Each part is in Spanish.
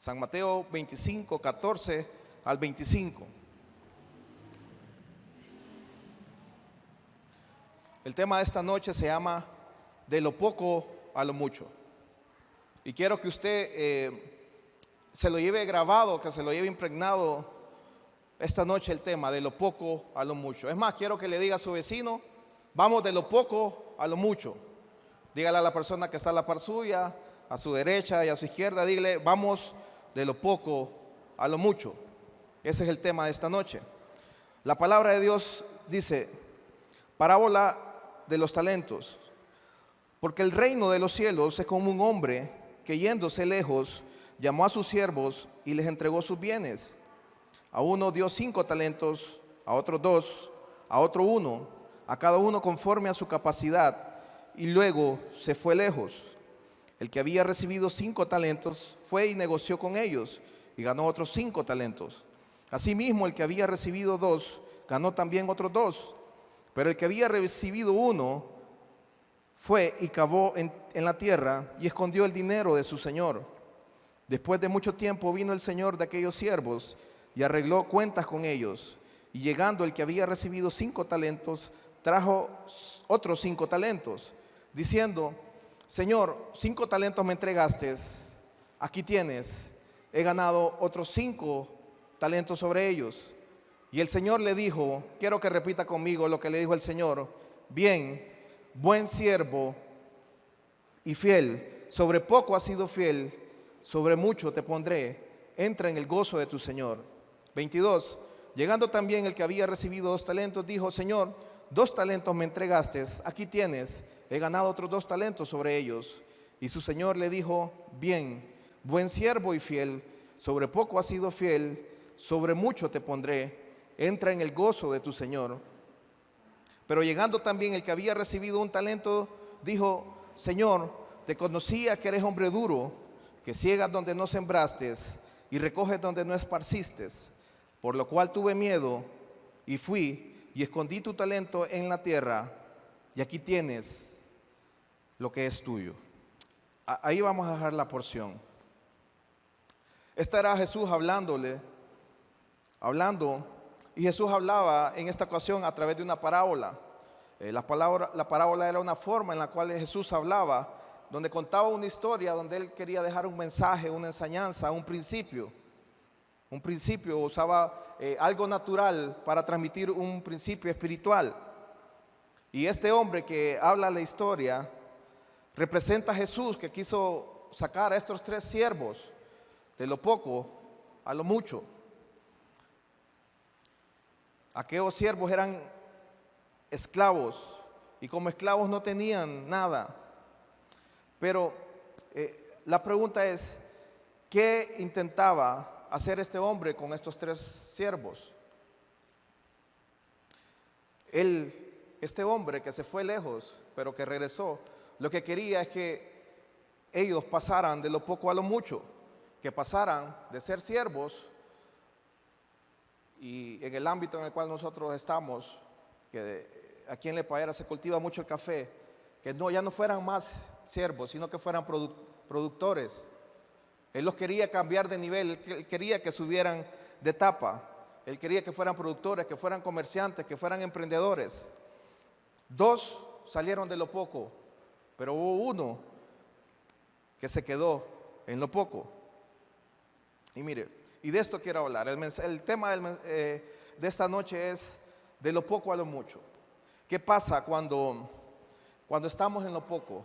San Mateo 25, 14 al 25. El tema de esta noche se llama de lo poco a lo mucho. Y quiero que usted se lo lleve grabado, que se lo lleve impregnado esta noche el tema de lo poco a lo mucho. Es más, quiero que le diga a su vecino, vamos de lo poco a lo mucho. Dígale a la persona que está a la par suya, a su derecha y a su izquierda, dígale, vamos de lo poco a lo mucho. Ese es el tema de esta noche. La palabra de Dios dice, parábola de los talentos. Porque el reino de los cielos es como un hombre que yéndose lejos, llamó a sus siervos y les entregó sus bienes. A uno dio 5 talentos, a otro 2, a otro 1, a cada uno conforme a su capacidad, y luego se fue lejos. El que había recibido 5 talentos fue y negoció con ellos y ganó otros 5 talentos. Asimismo, el que había recibido 2 ganó también otros 2. Pero el que había recibido 1 fue y cavó en la tierra y escondió el dinero de su señor. Después de mucho tiempo vino el señor de aquellos siervos y arregló cuentas con ellos. Y llegando el que había recibido 5 talentos, trajo otros 5 talentos, diciendo, Señor, 5 talentos me entregaste, aquí tienes, he ganado otros 5 talentos sobre ellos. Y el Señor le dijo, quiero que repita conmigo lo que le dijo el Señor, bien, buen siervo y fiel, sobre poco has sido fiel, sobre mucho te pondré, entra en el gozo de tu Señor. 22, llegando también el que había recibido 2 talentos, dijo, Señor, 2 talentos me entregaste, aquí tienes, he ganado otros 2 talentos sobre ellos. Y su Señor le dijo, bien, buen siervo y fiel, sobre poco has sido fiel, sobre mucho te pondré, entra en el gozo de tu Señor. Pero llegando también el que había recibido 1 talento, dijo, Señor, te conocía que eres hombre duro, que ciegas donde no sembraste y recoges donde no esparciste, por lo cual tuve miedo y fui y escondí tu talento en la tierra, y aquí tienes lo que es tuyo. Ahí vamos a dejar la porción. Esta era Jesús hablando, y Jesús hablaba en esta ocasión a través de una parábola. La parábola era una forma en la cual Jesús hablaba, donde contaba una historia, donde él quería dejar un mensaje, una enseñanza, un principio. Un principio, usaba algo natural para transmitir un principio espiritual. Y este hombre que habla la historia representa a Jesús, que quiso sacar a estos 3 siervos de lo poco a lo mucho. Aquellos siervos eran esclavos y como esclavos no tenían nada. Pero la pregunta es, ¿qué intentaba hacer este hombre con estos 3 siervos? Este hombre que se fue lejos, pero que regresó, lo que quería es que ellos pasaran de lo poco a lo mucho, que pasaran de ser siervos, y en el ámbito en el cual nosotros estamos, que aquí en Lepaera se cultiva mucho el café, que ya no fueran más siervos, sino que fueran productores. Él los quería cambiar de nivel, él quería que subieran de etapa, él quería que fueran productores, que fueran comerciantes, que fueran emprendedores. 2 salieron de lo poco, pero hubo 1 que se quedó en lo poco. Y mire, y de esto quiero hablar. El tema de esta noche es de lo poco a lo mucho. ¿Qué pasa cuando estamos en lo poco?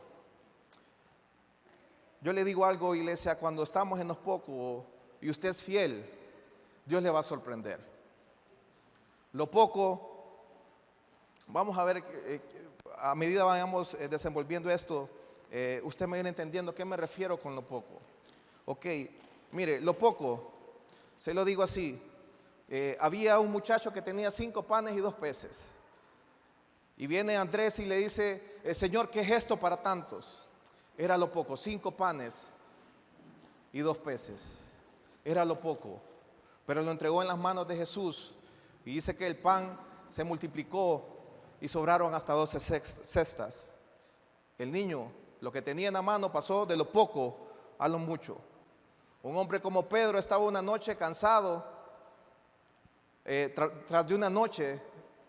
Yo le digo algo, iglesia, cuando estamos en lo poco y usted es fiel, Dios le va a sorprender. Lo poco, vamos a ver, a medida vayamos desenvolviendo esto, usted me viene entendiendo qué me refiero con lo poco. Ok, mire, lo poco, se lo digo así, había un muchacho que tenía 5 panes y 2 peces. Y viene Andrés y le dice, Señor, ¿qué es esto para tantos? Era lo poco, 5 panes y 2 peces. Era lo poco, pero lo entregó en las manos de Jesús. Y dice que el pan se multiplicó y sobraron hasta 12 cestas. El niño, lo que tenía en la mano, pasó de lo poco a lo mucho. Un hombre como Pedro estaba una noche cansado, tras de una noche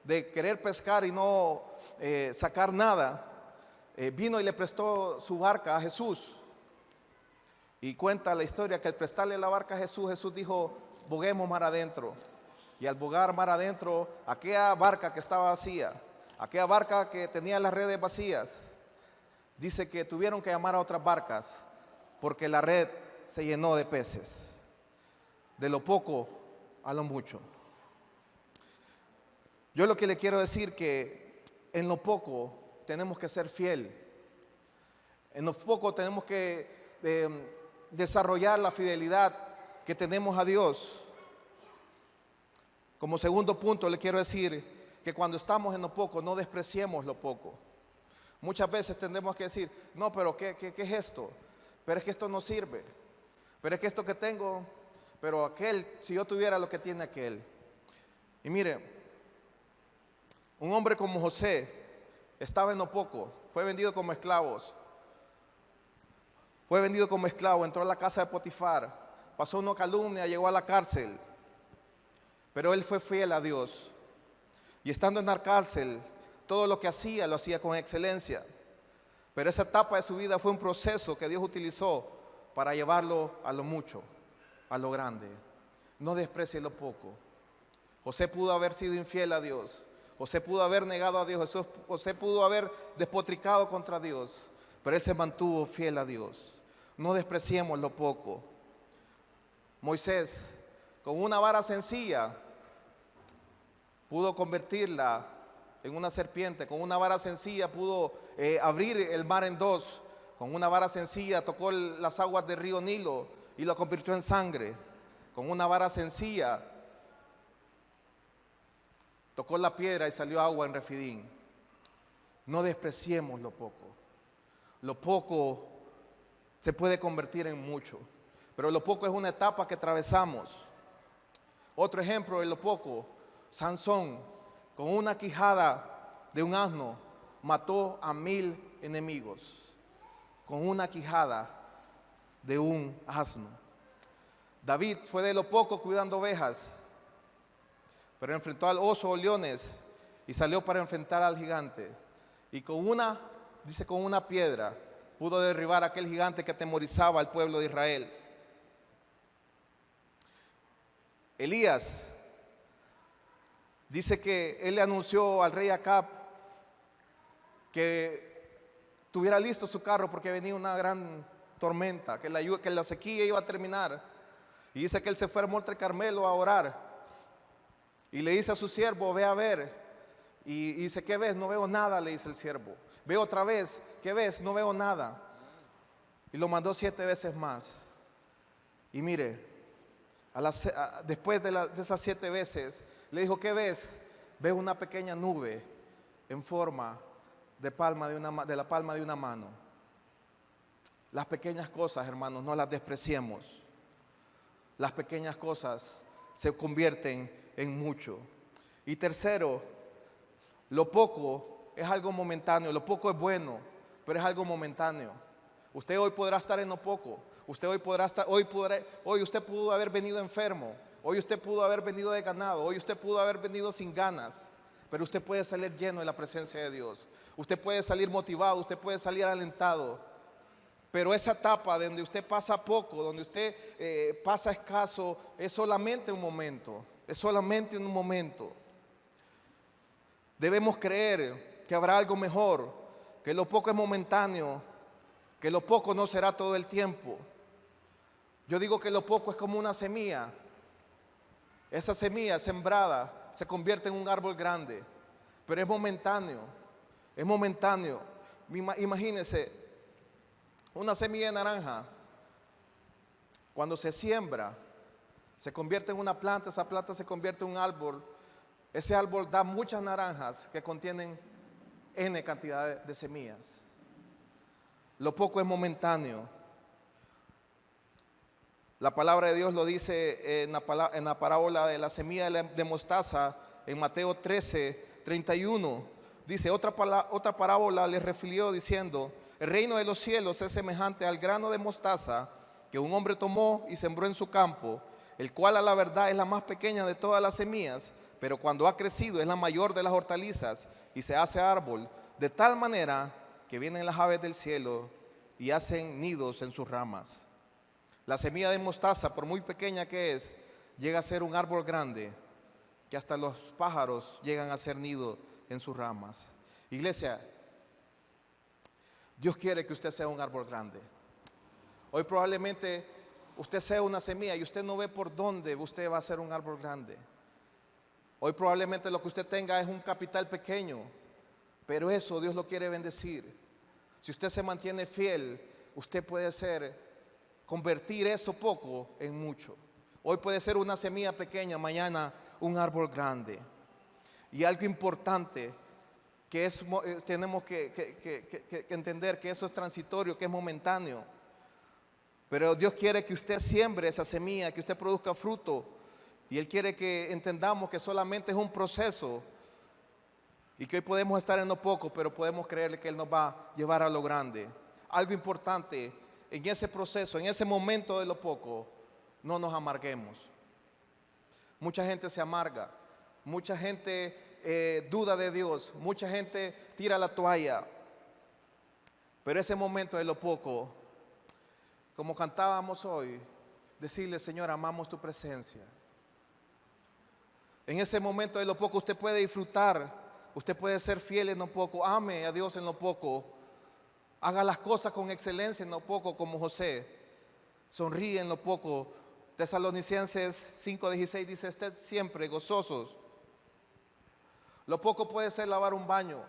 de querer pescar y no sacar nada, vino y le prestó su barca a Jesús. Y cuenta la historia que al prestarle la barca a Jesús, Jesús dijo: boguemos mar adentro. Y al bogar mar adentro, aquella barca que estaba vacía, aquella barca que tenía las redes vacías, dice que tuvieron que llamar a otras barcas porque la red se llenó de peces. De lo poco a lo mucho. Yo lo que le quiero decir que en lo poco tenemos que ser fiel. En lo poco tenemos que desarrollar la fidelidad que tenemos a Dios. Como segundo punto le quiero decir que cuando estamos en lo poco no despreciemos lo poco. Muchas veces tendemos que decir: no, pero ¿qué es esto? Pero es que esto no sirve. Pero es que esto que tengo, pero aquel, si yo tuviera lo que tiene aquel. Y mire, un hombre como José estaba en lo poco, fue vendido como esclavos. Fue vendido como esclavo, entró a la casa de Potifar, pasó una calumnia, llegó a la cárcel. Pero él fue fiel a Dios. Y estando en la cárcel, todo lo que hacía, lo hacía con excelencia. Pero esa etapa de su vida fue un proceso que Dios utilizó para llevarlo a lo mucho, a lo grande. No desprecie lo poco. José pudo haber sido infiel a Dios. José pudo haber negado a Dios. José pudo haber despotricado contra Dios. Pero él se mantuvo fiel a Dios. No despreciemos lo poco. Moisés, con una vara sencilla, pudo convertirla en una serpiente. Con una vara sencilla pudo abrir el mar en dos. Con una vara sencilla tocó las aguas del río Nilo y lo convirtió en sangre. Con una vara sencilla tocó la piedra y salió agua en Refidín. No despreciemos lo poco. Lo poco se puede convertir en mucho, pero lo poco es una etapa que atravesamos. Otro ejemplo de lo poco: Sansón, con una quijada de un asno, mató a 1000 enemigos. Con una quijada de un asno. David fue de lo poco cuidando ovejas, pero enfrentó al oso o leones y salió para enfrentar al gigante. Y con una piedra pudo derribar a aquel gigante que atemorizaba al pueblo de Israel. Elías dice que él le anunció al rey Acab que tuviera listo su carro porque venía una gran tormenta, que la sequía iba a terminar. Y dice que él se fue al monte Carmelo a orar y le dice a su siervo: ve a ver. Y dice: ¿qué ves? No veo nada, le dice el siervo. Ve otra vez. ¿Qué ves? No veo nada. Y lo mandó 7 veces más. Y mire, después de esas 7 veces le dijo: ¿qué ves? Veo una pequeña nube en forma de la palma de una mano. Las pequeñas cosas, hermanos, no las despreciemos. Las pequeñas cosas se convierten en mucho. Y tercero, lo poco es algo momentáneo. Lo poco es bueno, pero es algo momentáneo. Usted hoy podrá estar en lo poco. Usted hoy usted pudo haber venido enfermo. Hoy usted pudo haber venido de ganado. Hoy usted pudo haber venido sin ganas. Pero usted puede salir lleno de la presencia de Dios. Usted puede salir motivado. Usted puede salir alentado. Pero esa etapa donde usted pasa poco, donde usted pasa escaso, es solamente un momento. Es solamente un momento. Debemos creer que habrá algo mejor, que lo poco es momentáneo, que lo poco no será todo el tiempo. Yo digo que lo poco es como una semilla. Esa semilla sembrada se convierte en un árbol grande, pero es momentáneo. Es momentáneo. Imagínense, una semilla de naranja, cuando se siembra, se convierte en una planta, esa planta se convierte en un árbol. Ese árbol da muchas naranjas que contienen N cantidad de semillas. Lo poco es momentáneo. La palabra de Dios lo dice en la parábola de la semilla de mostaza, en Mateo 13:31. Dice: otra parábola le refirió diciendo: el reino de los cielos es semejante al grano de mostaza que un hombre tomó y sembró en su campo, el cual a la verdad es la más pequeña de todas las semillas, pero cuando ha crecido es la mayor de las hortalizas y se hace árbol, de tal manera que vienen las aves del cielo y hacen nidos en sus ramas. La semilla de mostaza, por muy pequeña que es, llega a ser un árbol grande, que hasta los pájaros llegan a hacer nido en sus ramas. Iglesia, Dios quiere que usted sea un árbol grande. Hoy probablemente usted sea una semilla y usted no ve por dónde usted va a ser un árbol grande. Hoy probablemente lo que usted tenga es un capital pequeño, pero eso Dios lo quiere bendecir. Si usted se mantiene fiel, usted puede convertir eso poco en mucho. Hoy puede ser una semilla pequeña, mañana un árbol grande. Y algo importante que tenemos que entender que eso es transitorio, que es momentáneo. Pero Dios quiere que usted siembre esa semilla, que usted produzca fruto. Y Él quiere que entendamos que solamente es un proceso y que hoy podemos estar en lo poco, pero podemos creerle que Él nos va a llevar a lo grande. Algo importante, en ese proceso, en ese momento de lo poco, no nos amarguemos. Mucha gente se amarga, mucha gente duda de Dios, mucha gente tira la toalla. Pero ese momento de lo poco, como cantábamos hoy, decirle: Señor, amamos tu presencia. En ese momento de lo poco usted puede disfrutar, usted puede ser fiel en lo poco, ame a Dios en lo poco, haga las cosas con excelencia en lo poco como José, sonríe en lo poco. Tesalonicenses 5:16 dice: ested siempre gozosos. Lo poco puede ser lavar un baño,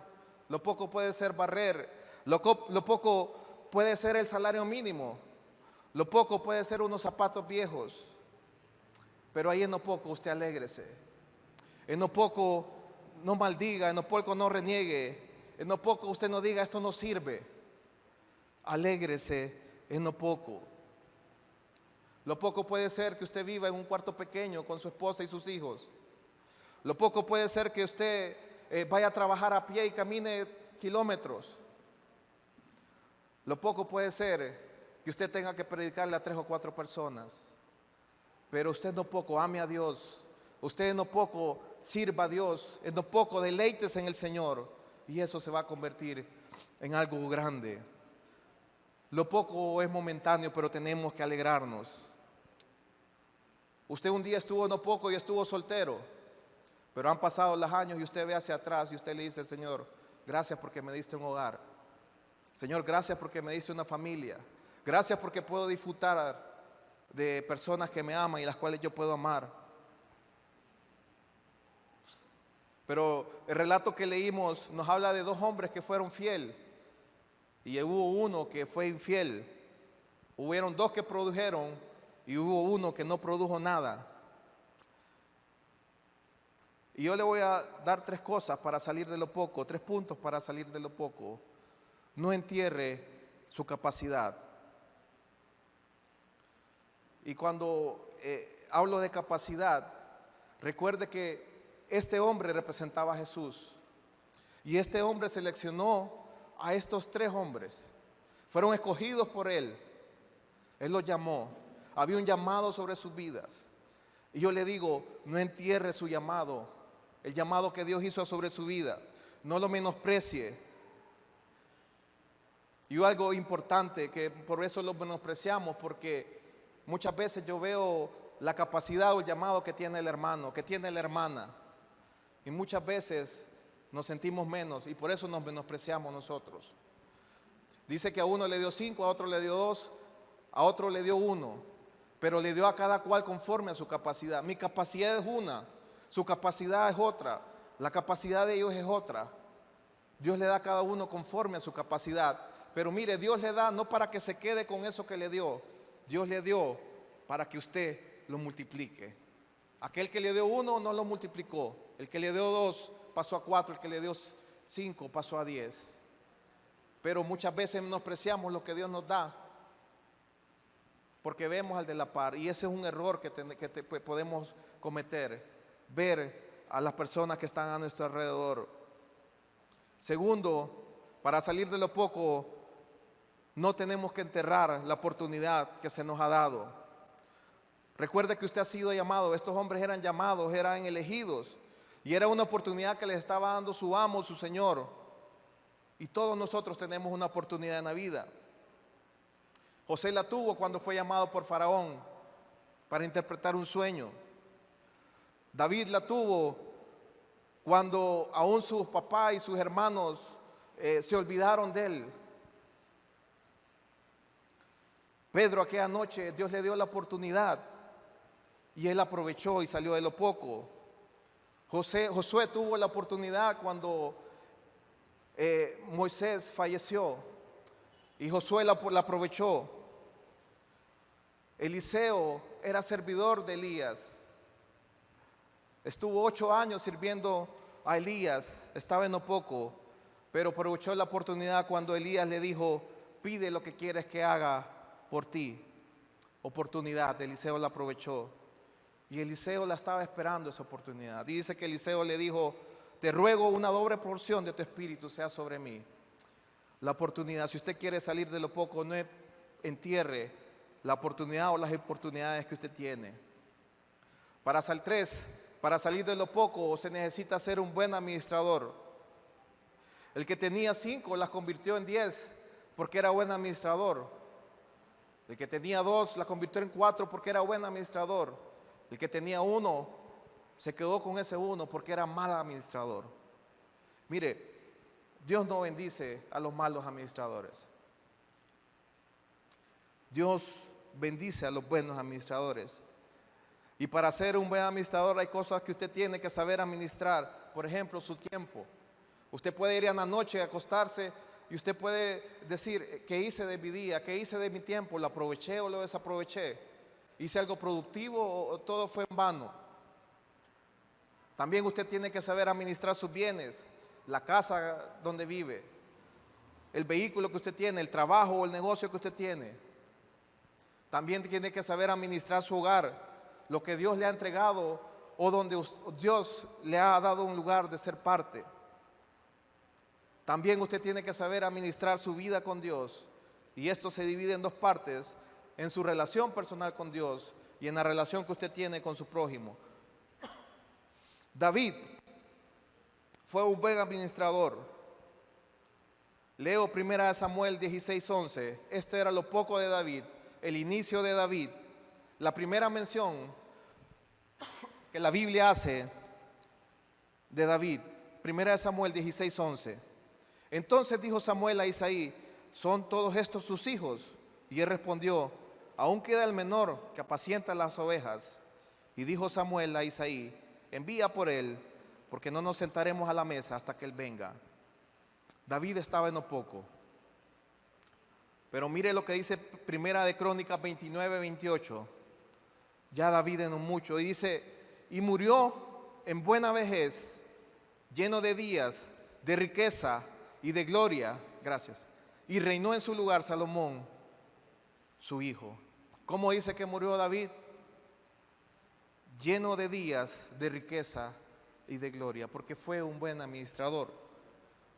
lo poco puede ser barrer, lo poco puede ser el salario mínimo, lo poco puede ser unos zapatos viejos. Pero ahí en lo poco usted alégrese. En lo poco no maldiga, en lo poco no reniegue, en lo poco usted no diga: esto no sirve. Alégrese en lo poco. Lo poco puede ser que usted viva en un cuarto pequeño con su esposa y sus hijos. Lo poco puede ser que usted vaya a trabajar a pie y camine kilómetros. Lo poco puede ser que usted tenga que predicarle a 3 o 4 personas. Pero usted en lo poco ame a Dios. Usted en lo poco sirva a Dios. En lo poco deleítese en el Señor. Y eso se va a convertir en algo grande. Lo poco es momentáneo, pero tenemos que alegrarnos. Usted un día estuvo en lo poco y estuvo soltero, pero han pasado los años y usted ve hacia atrás y usted le dice: Señor, gracias porque me diste un hogar. Señor, gracias porque me diste una familia. Gracias porque puedo disfrutar de personas que me aman y las cuales yo puedo amar. Pero el relato que leímos nos habla de 2 hombres que fueron fieles y hubo uno que fue infiel. Hubieron 2 que produjeron y hubo uno que no produjo nada. Y yo le voy a dar 3 cosas para salir de lo poco, 3 puntos para salir de lo poco. No entierre su capacidad. Y cuando hablo de capacidad, recuerde que este hombre representaba a Jesús. Y este hombre seleccionó a estos 3 hombres. Fueron escogidos por Él. Él los llamó. Había un llamado sobre sus vidas. Y yo le digo: no entierre su llamado, el llamado que Dios hizo sobre su vida. No lo menosprecie. Y algo importante, que por eso lo menospreciamos, porque muchas veces yo veo la capacidad o el llamado que tiene el hermano, que tiene la hermana. Y muchas veces nos sentimos menos y por eso nos menospreciamos nosotros. Dice que a uno le dio 5, a otro le dio 2, a otro le dio 1. Pero le dio a cada cual conforme a su capacidad. Mi capacidad es una, su capacidad es otra, la capacidad de ellos es otra. Dios le da a cada uno conforme a su capacidad. Pero mire, Dios le da no para que se quede con eso que le dio. Dios le dio para que usted lo multiplique. Aquel que le dio 1 no lo multiplicó. El que le dio 2 pasó a 4. El que le dio 5 pasó a 10. Pero muchas veces menospreciamos lo que Dios nos da, porque vemos al de la par. Y ese es un error que podemos cometer. Ver a las personas que están a nuestro alrededor. Segundo, para salir de lo poco, no tenemos que enterrar la oportunidad que se nos ha dado. Recuerde que usted ha sido llamado, estos hombres eran llamados, eran elegidos, y era una oportunidad que les estaba dando su amo, su Señor. Y todos nosotros tenemos una oportunidad en la vida. José la tuvo cuando fue llamado por Faraón para interpretar un sueño. David la tuvo cuando aún sus papás y sus hermanos se olvidaron de él. Pedro aquella noche Dios le dio la oportunidad y él aprovechó y salió de lo poco. Josué tuvo la oportunidad cuando Moisés falleció y Josué la aprovechó. Eliseo era servidor de Elías. Estuvo 8 años sirviendo a Elías, estaba en lo poco, pero aprovechó la oportunidad cuando Elías le dijo: pide lo que quieres que haga por ti. Oportunidad, Eliseo la aprovechó. Y Eliseo la estaba esperando esa oportunidad. Dice que Eliseo le dijo: te ruego una doble porción de tu espíritu sea sobre mí. La oportunidad, si usted quiere salir de lo poco, no entierre la oportunidad o las oportunidades que usted tiene. Para salir de lo poco se necesita ser un buen administrador. El que tenía 5 las convirtió en 10 porque era buen administrador. El que tenía 2 las convirtió en 4 porque era buen administrador. El que tenía 1 se quedó con ese 1 porque era mal administrador. Mire, Dios no bendice a los malos administradores. Dios bendice a los buenos administradores. Y para ser un buen administrador hay cosas que usted tiene que saber administrar. Por ejemplo, su tiempo. Usted puede ir en la noche a acostarse y usted puede decir: ¿qué hice de mi día? ¿Qué hice de mi tiempo? ¿Lo aproveché o lo desaproveché? ¿Hice algo productivo o todo fue en vano? También usted tiene que saber administrar sus bienes, la casa donde vive, el vehículo que usted tiene, el trabajo o el negocio que usted tiene. También tiene que saber administrar su hogar, lo que Dios le ha entregado o donde Dios le ha dado un lugar de ser parte. También usted tiene que saber administrar su vida con Dios, y esto se divide en 2 partes: en su relación personal con Dios y en la relación que usted tiene con su prójimo. David fue un buen administrador. Leo 1 Samuel 16:11. Este era lo poco de David, el inicio de David. La primera mención que la Biblia hace de David, 1 Samuel 16:11. Entonces dijo Samuel a Isaí: ¿son todos estos sus hijos? Y él respondió: aún queda el menor que apacienta las ovejas. Y dijo Samuel a Isaí: envía por él, porque no nos sentaremos a la mesa hasta que él venga. David estaba en lo poco. Pero mire lo que dice 1 de Crónicas 29:28. Ya David en lo mucho. Y dice: y murió en buena vejez, lleno de días, de riqueza y de gloria. Gracias. Y reinó en su lugar Salomón, su hijo. ¿Cómo dice que murió David? Lleno de días, de riqueza y de gloria, porque fue un buen administrador.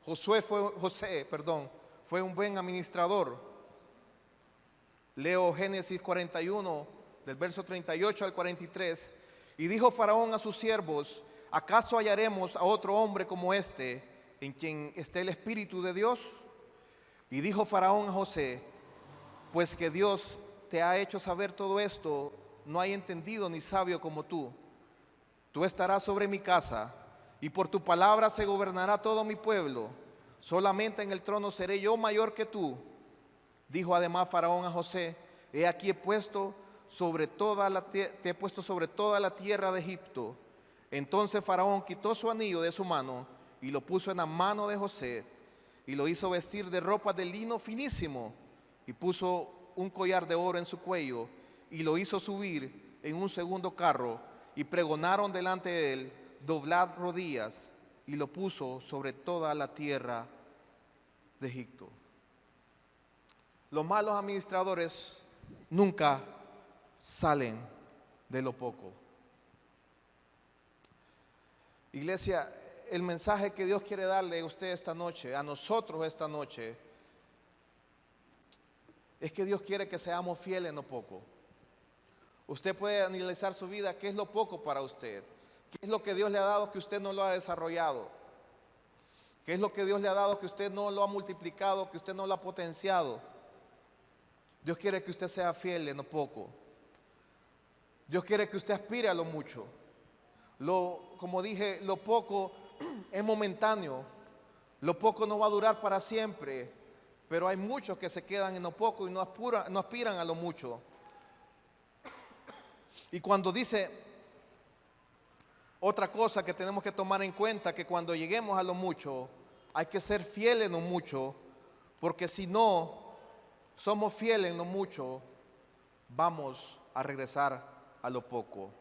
José fue un buen administrador. Leo Génesis 41, del verso 38 al 43. Y dijo Faraón a sus siervos: ¿acaso hallaremos a otro hombre como este, en quien esté el Espíritu de Dios? Y dijo Faraón a José: pues que Dios te ha hecho saber todo esto, no hay entendido ni sabio como tú. Tú estarás sobre mi casa, y por tu palabra se gobernará todo mi pueblo. Solamente en el trono seré yo mayor que tú. Dijo además Faraón a José: he aquí te he puesto sobre toda la tierra de Egipto. Entonces Faraón quitó su anillo de su mano y lo puso en la mano de José, y lo hizo vestir de ropa de lino finísimo, y puso un collar de oro en su cuello, y lo hizo subir en un segundo carro, y pregonaron delante de él: doblad rodillas, y lo puso sobre toda la tierra de Egipto. Los malos administradores nunca salen de lo poco. Iglesia, el mensaje que Dios quiere darle a usted esta noche, a nosotros esta noche, es que Dios quiere que seamos fieles en lo poco. Usted puede analizar su vida, ¿qué es lo poco para usted? ¿Qué es lo que Dios le ha dado que usted no lo ha desarrollado? ¿Qué es lo que Dios le ha dado que usted no lo ha multiplicado, que usted no lo ha potenciado? Dios quiere que usted sea fiel en lo poco. Dios quiere que usted aspire a lo mucho. Como dije, lo poco es momentáneo. Lo poco no va a durar para siempre. Pero hay muchos que se quedan en lo poco y no aspiran a lo mucho. Y cuando dice otra cosa que tenemos que tomar en cuenta, que cuando lleguemos a lo mucho, hay que ser fieles en lo mucho, porque si no somos fieles en lo mucho, vamos a regresar a lo poco.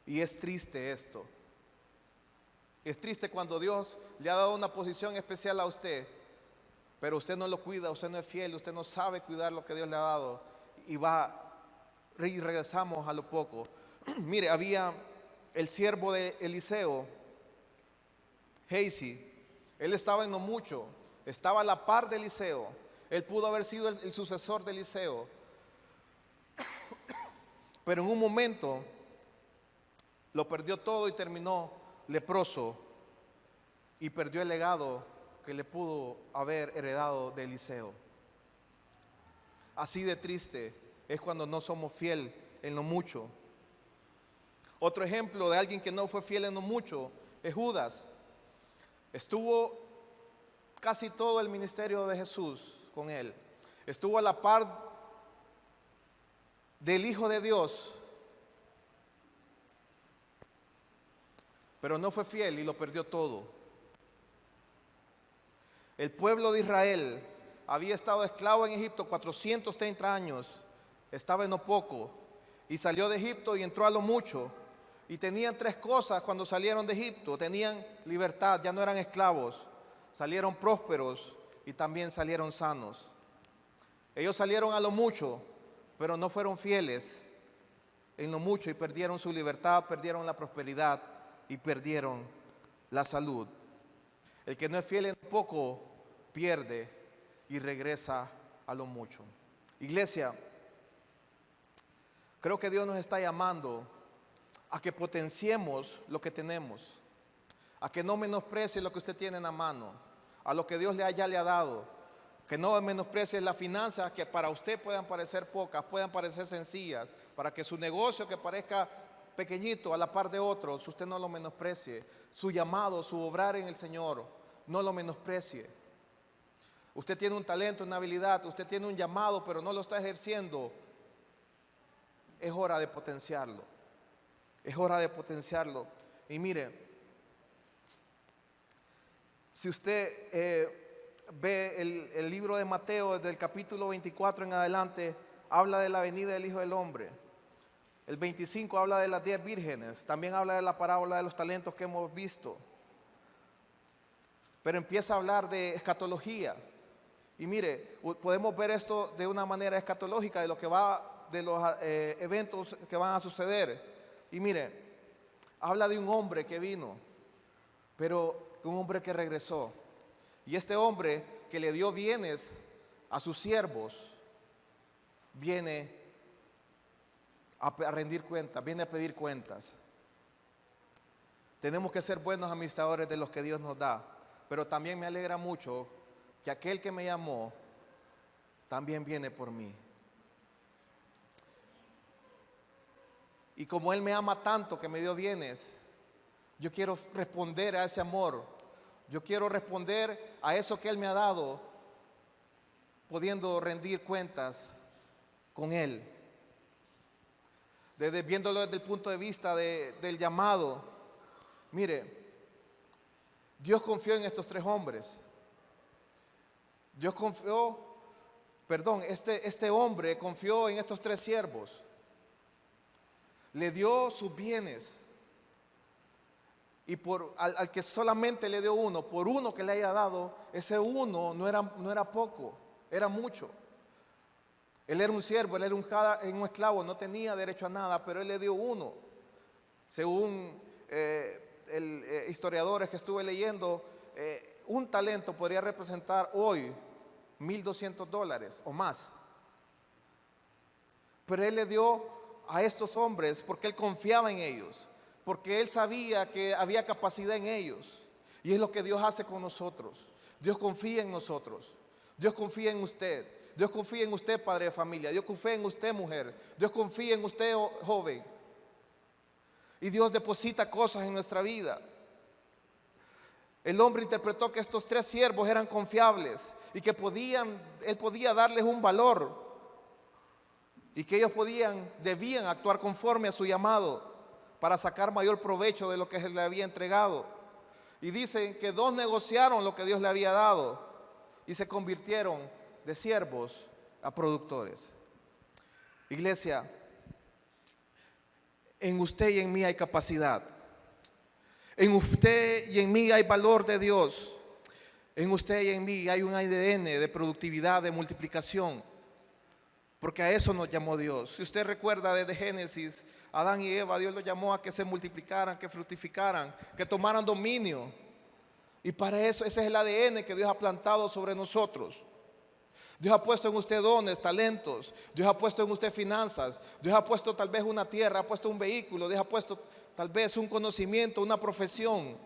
Y es triste esto. Es triste cuando Dios le ha dado una posición especial a usted, pero usted no lo cuida, usted no es fiel, usted no sabe cuidar lo que Dios le ha dado y regresamos a lo poco. Mire, había el siervo de Eliseo, Gehazi. Él estaba en lo mucho, estaba a la par de Eliseo. Él pudo haber sido el sucesor de Eliseo, pero en un momento lo perdió todo y terminó leproso y perdió el legado que le pudo haber heredado de Eliseo. Así de triste es cuando no somos fiel en lo mucho. Otro ejemplo de alguien que no fue fiel en lo mucho es Judas. Estuvo casi todo el ministerio de Jesús con él. Estuvo a la par del Hijo de Dios, pero no fue fiel y lo perdió todo. El pueblo de Israel había estado esclavo en Egipto 430 años, estaba en lo poco y salió de Egipto y entró a lo mucho. Y tenían tres cosas cuando salieron de Egipto: tenían libertad, ya no eran esclavos, salieron prósperos y también salieron sanos. Ellos salieron a lo mucho, pero no fueron fieles en lo mucho y perdieron su libertad, perdieron la prosperidad y perdieron la salud. El que no es fiel en lo poco pierde y regresa a lo mucho. Iglesia, creo que Dios nos está llamando a que potenciemos lo que tenemos, a que no menosprecie lo que usted tiene en la mano, a lo que Dios ya le ha dado, que no menosprecie las finanzas que para usted puedan parecer pocas, puedan parecer sencillas, para que su negocio que parezca pequeñito a la par de otros, usted no lo menosprecie. Su llamado, su obrar en el Señor, no lo menosprecie. Usted tiene un talento, una habilidad, usted tiene un llamado, pero no lo está ejerciendo. Es hora de potenciarlo. Es hora de potenciarlo. Y mire, si usted ve el libro de Mateo, desde el capítulo 24 en adelante, habla de la venida del Hijo del Hombre. El 25 habla de las 10 vírgenes, también habla de la parábola de los talentos que hemos visto. Pero empieza a hablar de escatología. Y mire, podemos ver esto de una manera escatológica, de lo que va, de los eventos que van a suceder. Y mire, habla de un hombre que vino, pero un hombre que regresó. Y este hombre que le dio bienes a sus siervos, viene a rendir cuentas, viene a pedir cuentas. Tenemos que ser buenos administradores de los que Dios nos da, pero también me alegra mucho que aquel que me llamó también viene por mí. Y como Él me ama tanto que me dio bienes, yo quiero responder a ese amor. Yo quiero responder a eso que Él me ha dado, pudiendo rendir cuentas con Él. Viéndolo desde el punto de vista del llamado. Mire, Dios confió en estos tres hombres. Este hombre confió en estos tres siervos. Le dio sus bienes. Y al que solamente le dio uno, por uno que le haya dado, ese uno no era poco, era mucho. Él era un siervo, él era un esclavo, no tenía derecho a nada, pero él le dio uno. Según historiadores que estuve leyendo, un talento podría representar hoy $1,200 o más. Pero Él le dio a estos hombres porque Él confiaba en ellos, porque Él sabía que había capacidad en ellos. Y es lo que Dios hace con nosotros. Dios confía en nosotros. Dios confía en usted. Dios confía en usted, padre de familia. Dios confía en usted, mujer. Dios confía en usted, joven. Y Dios deposita cosas en nuestra vida. El hombre interpretó que estos 3 siervos eran confiables y que Él podía darles un valor y que ellos debían actuar conforme a su llamado para sacar mayor provecho de lo que se le había entregado. Y dicen que 2 negociaron lo que Dios le había dado y se convirtieron de siervos a productores. Iglesia, en usted y en mí hay capacidad. En usted y en mí hay valor de Dios. En usted y en mí hay un ADN de productividad, de multiplicación. Porque a eso nos llamó Dios. Si usted recuerda desde Génesis, Adán y Eva, Dios los llamó a que se multiplicaran, que fructificaran, que tomaran dominio. Y para eso, ese es el ADN que Dios ha plantado sobre nosotros. Dios ha puesto en usted dones, talentos. Dios ha puesto en usted finanzas. Dios ha puesto tal vez una tierra, ha puesto un vehículo. Dios ha puesto tal vez un conocimiento, una profesión.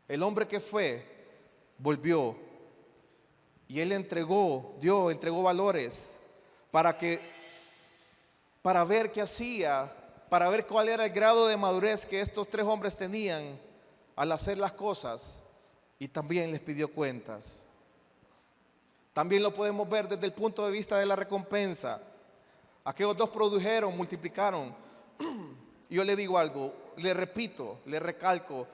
El hombre que fue, volvió. Y él entregó valores para ver qué hacía, para ver cuál era el grado de madurez que estos 3 hombres tenían al hacer las cosas. Y también les pidió cuentas. También lo podemos ver desde el punto de vista de la recompensa. Aquellos 2 produjeron, multiplicaron. Y yo le digo algo, le repito, le recalco.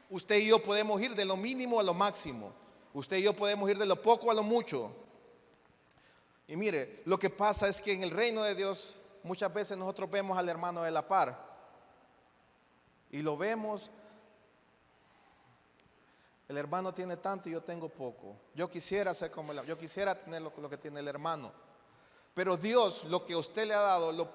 Usted y yo podemos ir de lo mínimo a lo máximo. Usted y yo podemos ir de lo poco a lo mucho. Y mire, lo que pasa es que en el reino de Dios muchas veces nosotros vemos al hermano de la par. Y lo vemos. El hermano tiene tanto y yo tengo poco. Yo quisiera ser como él. Yo quisiera tener lo que tiene el hermano. Pero Dios, lo que a usted le ha dado, lo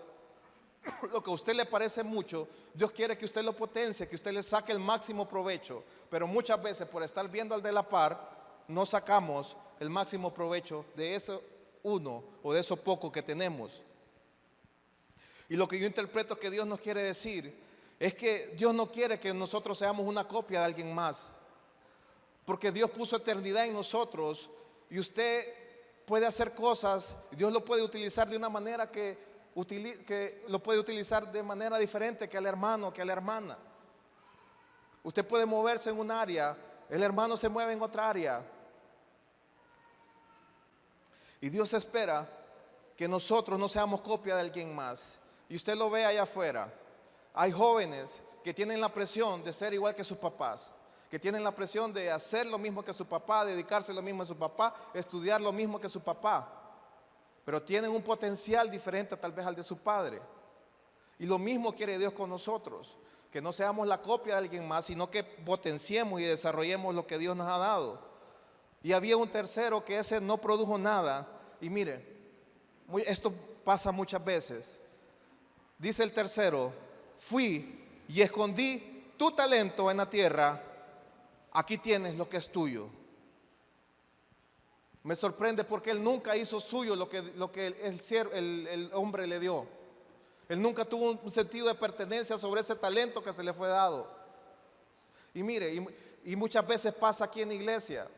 que a usted le parece mucho, Dios quiere que usted lo potencie, que usted le saque el máximo provecho. Pero muchas veces por estar viendo al de la par, no sacamos el máximo provecho de eso uno o de eso poco que tenemos. Y lo que yo interpreto que Dios nos quiere decir es que Dios no quiere que nosotros seamos una copia de alguien más. Porque Dios puso eternidad en nosotros y usted puede hacer cosas, Dios lo puede utilizar de una manera que lo puede utilizar de manera diferente que al hermano, que a la hermana. Usted puede moverse en un área, el hermano se mueve en otra área. Y Dios espera que nosotros no seamos copia de alguien más. Y usted lo ve allá afuera. Hay jóvenes que tienen la presión de ser igual que sus papás, que tienen la presión de hacer lo mismo que su papá, dedicarse lo mismo a su papá, estudiar lo mismo que su papá, pero tienen un potencial diferente tal vez al de su padre. Y lo mismo quiere Dios con nosotros, que no seamos la copia de alguien más, sino que potenciemos y desarrollemos lo que Dios nos ha dado. Y había un tercero que ese no produjo nada, y mire, esto pasa muchas veces. Dice el tercero: fui y escondí tu talento en la tierra. Aquí tienes lo que es tuyo. Me sorprende porque él nunca hizo suyo lo que el hombre le dio. Él nunca tuvo un sentido de pertenencia sobre ese talento que se le fue dado. Y mire, y muchas veces pasa aquí en la iglesia.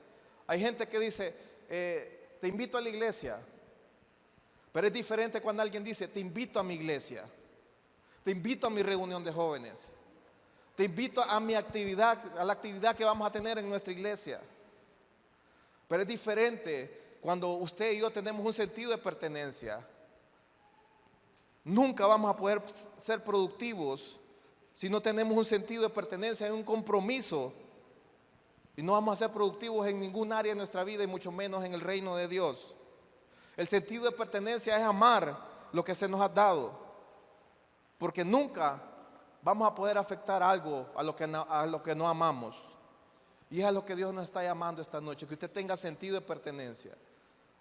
Hay gente que dice, te invito a la iglesia. Pero es diferente cuando alguien dice, te invito a mi iglesia. Te invito a mi reunión de jóvenes. Te invito a mi actividad, a la actividad que vamos a tener en nuestra iglesia. Pero es diferente cuando usted y yo tenemos un sentido de pertenencia. Nunca vamos a poder ser productivos si no tenemos un sentido de pertenencia, un compromiso. Y no vamos a ser productivos en ningún área de nuestra vida y mucho menos en el reino de Dios. El sentido de pertenencia es amar lo que se nos ha dado. Porque nunca vamos a poder afectar algo a lo que no amamos. Y es a lo que Dios nos está llamando esta noche, que usted tenga sentido de pertenencia.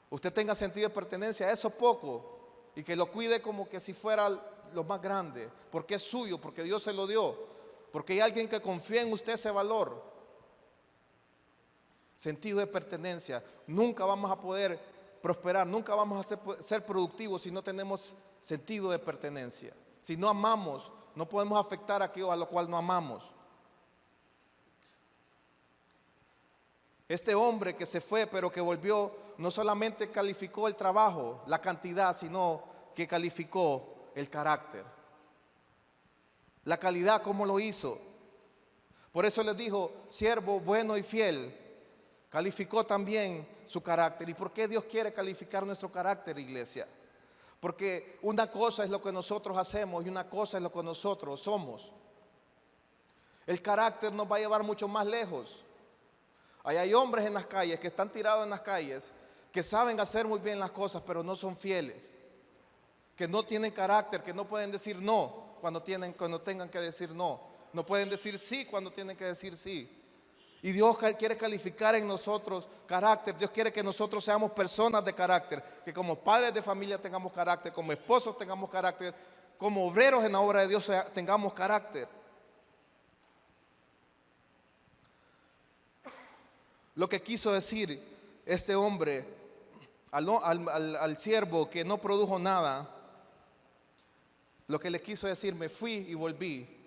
Usted tenga sentido de pertenencia a eso poco y que lo cuide como que si fuera lo más grande, porque es suyo, porque Dios se lo dio, porque hay alguien que confía en usted ese valor. sentido de pertenencia. Nunca vamos a poder prosperar, nunca vamos a ser productivos si no tenemos sentido de pertenencia. Si no amamos, no podemos afectar a aquello a lo cual no amamos. Este hombre que se fue pero que volvió, no solamente calificó el trabajo, la cantidad, sino que calificó el carácter. La calidad, ¿cómo lo hizo? Por eso les dijo, siervo bueno y fiel. Calificó también su carácter. ¿Y por qué Dios quiere calificar nuestro carácter, iglesia? Porque una cosa es lo que nosotros hacemos y una cosa es lo que nosotros somos. El carácter nos va a llevar mucho más lejos. Ahí hay hombres en las calles que están tirados en las calles, que saben hacer muy bien las cosas, pero no son fieles, que no tienen carácter, que no pueden decir no cuando tengan que decir no, no pueden decir sí cuando tienen que decir sí. Y Dios quiere calificar en nosotros carácter. Dios quiere que nosotros seamos personas de carácter, que como padres de familia tengamos carácter, como esposos tengamos carácter, como obreros en la obra de Dios tengamos carácter. Lo que quiso decir este hombre al siervo que no produjo nada, lo que le quiso decir, me fui y volví,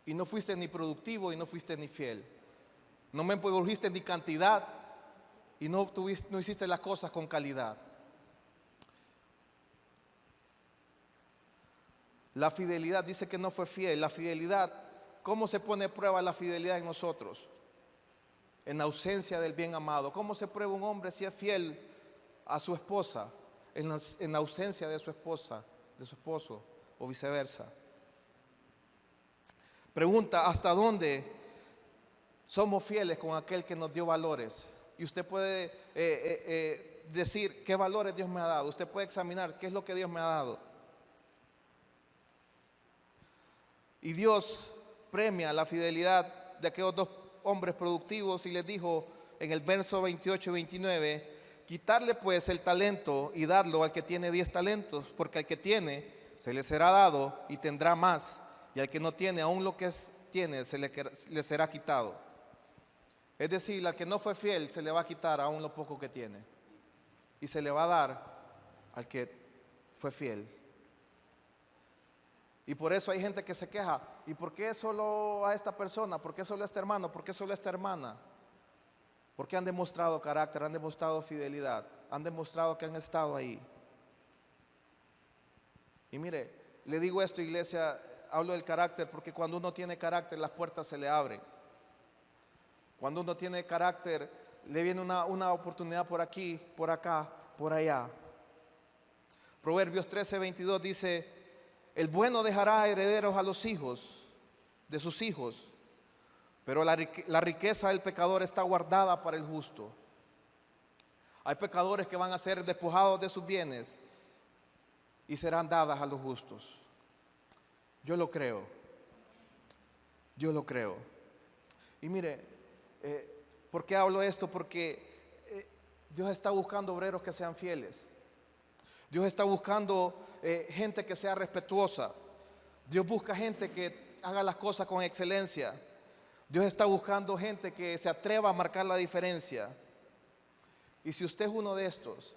y no fuiste ni productivo y no fuiste ni fiel, no me produjiste ni cantidad y no hiciste las cosas con calidad. La fidelidad, dice que no fue fiel. La fidelidad, ¿cómo se pone a prueba la fidelidad en nosotros? En ausencia del bien amado. ¿Cómo se prueba un hombre si es fiel a su esposa? En ausencia de su esposa, de su esposo, o viceversa. Pregunta, ¿hasta dónde somos fieles con aquel que nos dio valores? Y usted puede decir qué valores Dios me ha dado. Usted puede examinar qué es lo que Dios me ha dado. Y Dios premia la fidelidad de aquellos dos hombres productivos y les dijo en el verso 28 y 29, quitarle pues el talento y darlo al que tiene 10 talentos, porque al que tiene se le será dado y tendrá más, y al que no tiene, aún lo que tiene le será quitado. Es decir, al que no fue fiel se le va a quitar aún lo poco que tiene y se le va a dar al que fue fiel. Y por eso hay gente que se queja, ¿y por qué solo a esta persona? ¿Por qué solo a este hermano? ¿Por qué solo a esta hermana? Porque han demostrado carácter, han demostrado fidelidad, han demostrado que han estado ahí. Y mire, le digo esto, iglesia, hablo del carácter porque cuando uno tiene carácter las puertas se le abren. Cuando uno tiene carácter le viene una oportunidad por aquí, por acá, por allá. Proverbios 13:22 dice, el bueno dejará herederos a los hijos de sus hijos, pero la riqueza del pecador está guardada para el justo. Hay pecadores que van a ser despojados de sus bienes y serán dadas a los justos. Yo lo creo. Yo lo creo. Y mire, ¿por qué hablo esto? Porque Dios está buscando obreros que sean fieles. Dios está buscando gente que sea respetuosa. Dios busca gente que haga las cosas con excelencia. Dios está buscando gente que se atreva a marcar la diferencia. Y si usted es uno de estos,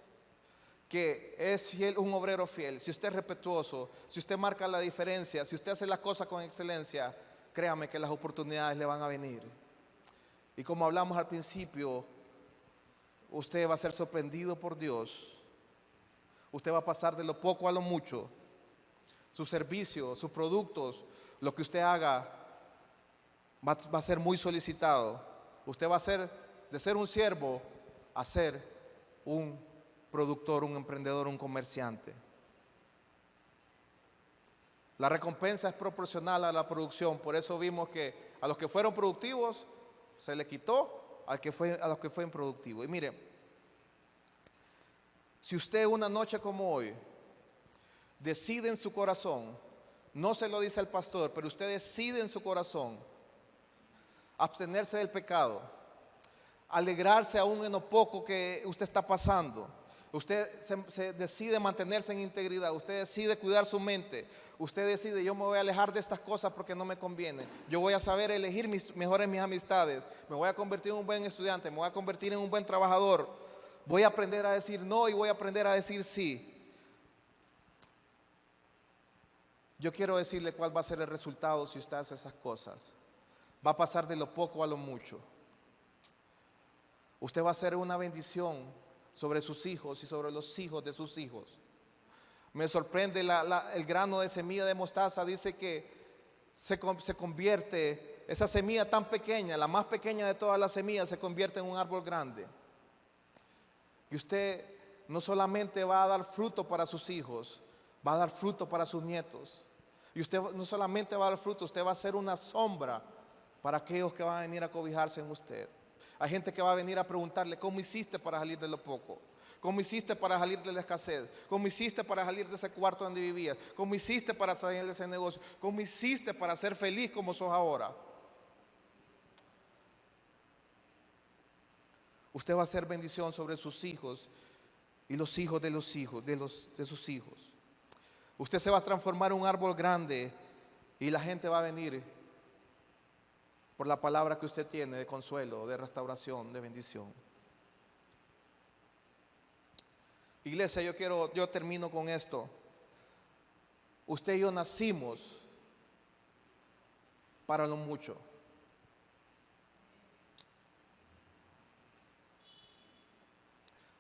que es fiel, un obrero fiel, si usted es respetuoso, si usted marca la diferencia, si usted hace las cosas con excelencia, créame que las oportunidades le van a venir. Y como hablamos al principio, usted va a ser sorprendido por Dios. Usted va a pasar de lo poco a lo mucho. Su servicio, sus productos, lo que usted haga va a ser muy solicitado. Usted va a ser, de ser un siervo, a ser un productor, un emprendedor, un comerciante. La recompensa es proporcional a la producción. Por eso vimos que a los que fueron productivos se le quitó a los que fue improductivo. Y mire, si usted una noche como hoy decide en su corazón, no se lo dice al pastor, pero usted decide en su corazón abstenerse del pecado, alegrarse aún en lo poco que usted está pasando, Usted se decide mantenerse en integridad. Usted decide cuidar su mente. Usted decide, yo me voy a alejar de estas cosas porque no me convienen. Yo voy a saber elegir mis amistades. Me voy a convertir en un buen estudiante. Me voy a convertir en un buen trabajador. Voy a aprender a decir no y voy a aprender a decir sí. Yo quiero decirle cuál va a ser el resultado si usted hace esas cosas. Va a pasar de lo poco a lo mucho. Usted va a ser una bendición sobre sus hijos y sobre los hijos de sus hijos. Me sorprende el grano de semilla de mostaza. Dice que se convierte, esa semilla tan pequeña, la más pequeña de todas las semillas, se convierte en un árbol grande. Y usted no solamente va a dar fruto para sus hijos, va a dar fruto para sus nietos. Y usted no solamente va a dar fruto, usted va a ser una sombra para aquellos que van a venir a cobijarse en usted. Hay gente que va a venir a preguntarle, ¿cómo hiciste para salir de lo poco? ¿Cómo hiciste para salir de la escasez? ¿Cómo hiciste para salir de ese cuarto donde vivías? ¿Cómo hiciste para salir de ese negocio? ¿Cómo hiciste para ser feliz como sos ahora? Usted va a ser bendición sobre sus hijos y los hijos de los hijos de sus hijos. Usted se va a transformar en un árbol grande y la gente va a venir por la palabra que usted tiene de consuelo, de restauración, de bendición. Iglesia, yo termino con esto. Usted y yo nacimos para lo mucho.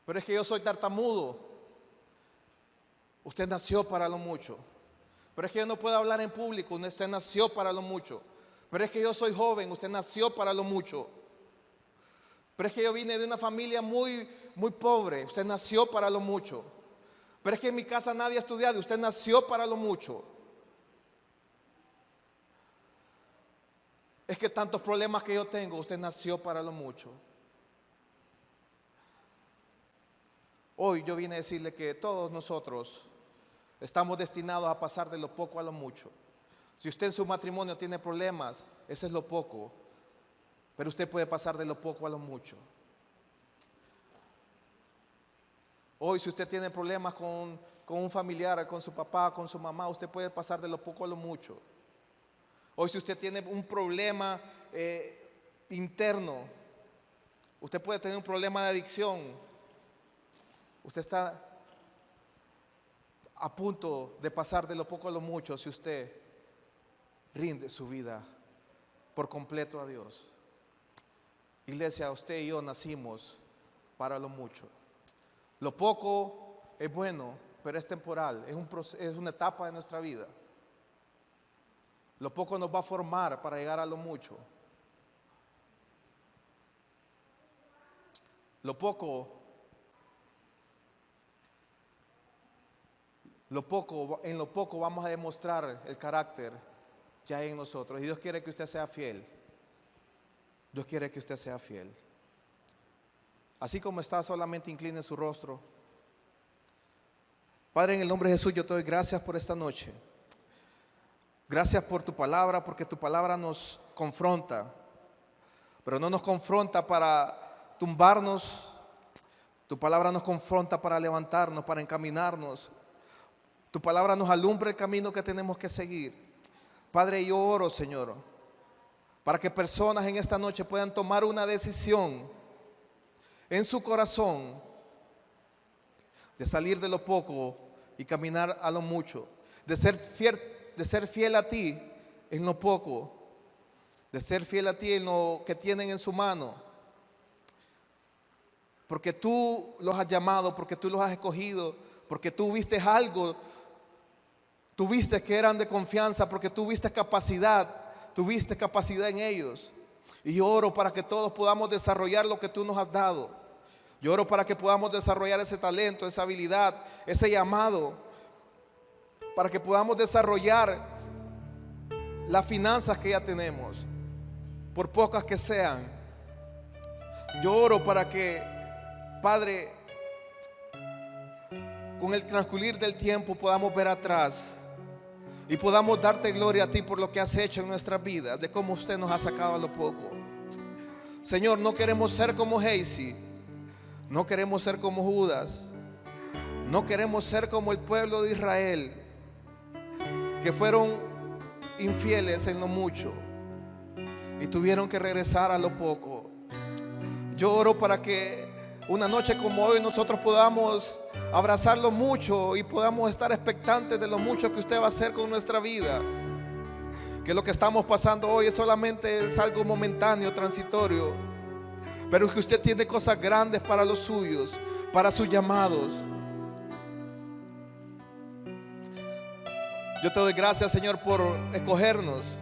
Pero es que yo soy tartamudo. Usted nació para lo mucho. Pero es que yo no puedo hablar en público. Usted nació para lo mucho. Pero es que yo soy joven. Usted nació para lo mucho. Pero es que yo vine de una familia muy pobre. Usted nació para lo mucho. Pero es que en mi casa nadie ha estudiado. Usted nació para lo mucho. Es que tantos problemas que yo tengo, usted nació para lo mucho. Hoy yo vine a decirle que todos nosotros estamos destinados a pasar de lo poco a lo mucho. Si usted en su matrimonio tiene problemas, ese es lo poco. Pero usted puede pasar de lo poco a lo mucho. Hoy si usted tiene problemas con un familiar, con su papá, con su mamá, usted puede pasar de lo poco a lo mucho. Hoy si usted tiene un problema interno, usted puede tener un problema de adicción. Usted está a punto de pasar de lo poco a lo mucho si usted rinde su vida por completo a Dios. Iglesia, usted y yo nacimos para lo mucho. Lo poco es bueno, pero es temporal, es una etapa de nuestra vida. Lo poco nos va a formar para llegar a lo mucho. En lo poco vamos a demostrar el carácter que hay en nosotros. Y Dios quiere que usted sea fiel. Dios quiere que usted sea fiel. Así como está, solamente incline su rostro. Padre, en el nombre de Jesús, yo te doy gracias por esta noche. Gracias por tu palabra, porque tu palabra nos confronta. Pero no nos confronta para tumbarnos. Tu palabra nos confronta para levantarnos, para encaminarnos. Tu palabra nos alumbra el camino que tenemos que seguir. Padre, yo oro, Señor, para que personas en esta noche puedan tomar una decisión en su corazón de salir de lo poco y caminar a lo mucho, de ser fiel a ti en lo poco, de ser fiel a ti en lo que tienen en su mano, porque tú los has llamado, porque tú los has escogido, porque tú viste algo, tú viste que eran de confianza, porque tú viste capacidad en ellos. Y yo oro para que todos podamos desarrollar lo que tú nos has dado. Yo oro para que podamos desarrollar ese talento, esa habilidad, ese llamado, para que podamos desarrollar las finanzas que ya tenemos, por pocas que sean. Yo oro para que, Padre, con el transcurrir del tiempo podamos ver atrás y podamos darte gloria a ti por lo que has hecho en nuestras vidas, de cómo usted nos ha sacado a lo poco. Señor, no queremos ser como Geisi, no queremos ser como Judas, No queremos ser como el pueblo de Israel, que fueron infieles en lo mucho y tuvieron que regresar a lo poco. Yo oro para que una noche como hoy nosotros podamos abrazarlo mucho y podamos estar expectantes de lo mucho que usted va a hacer con nuestra vida. Que lo que estamos pasando hoy solamente es algo momentáneo, transitorio, pero que usted tiene cosas grandes para los suyos, para sus llamados. Yo te doy gracias, Señor, por escogernos,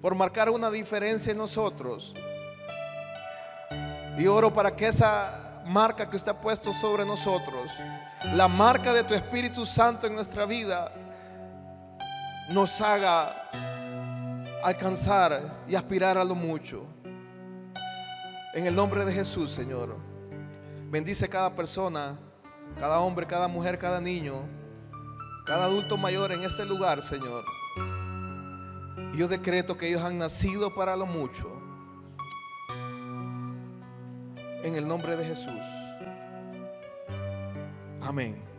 por marcar una diferencia en nosotros. Y oro para que esa marca que usted ha puesto sobre nosotros, la marca de tu Espíritu Santo en nuestra vida, nos haga alcanzar y aspirar a lo mucho. En el nombre de Jesús, Señor, bendice cada persona, cada hombre, cada mujer, cada niño, cada adulto mayor en este lugar, Señor. Y yo decreto que ellos han nacido para lo mucho. En el nombre de Jesús. Amén.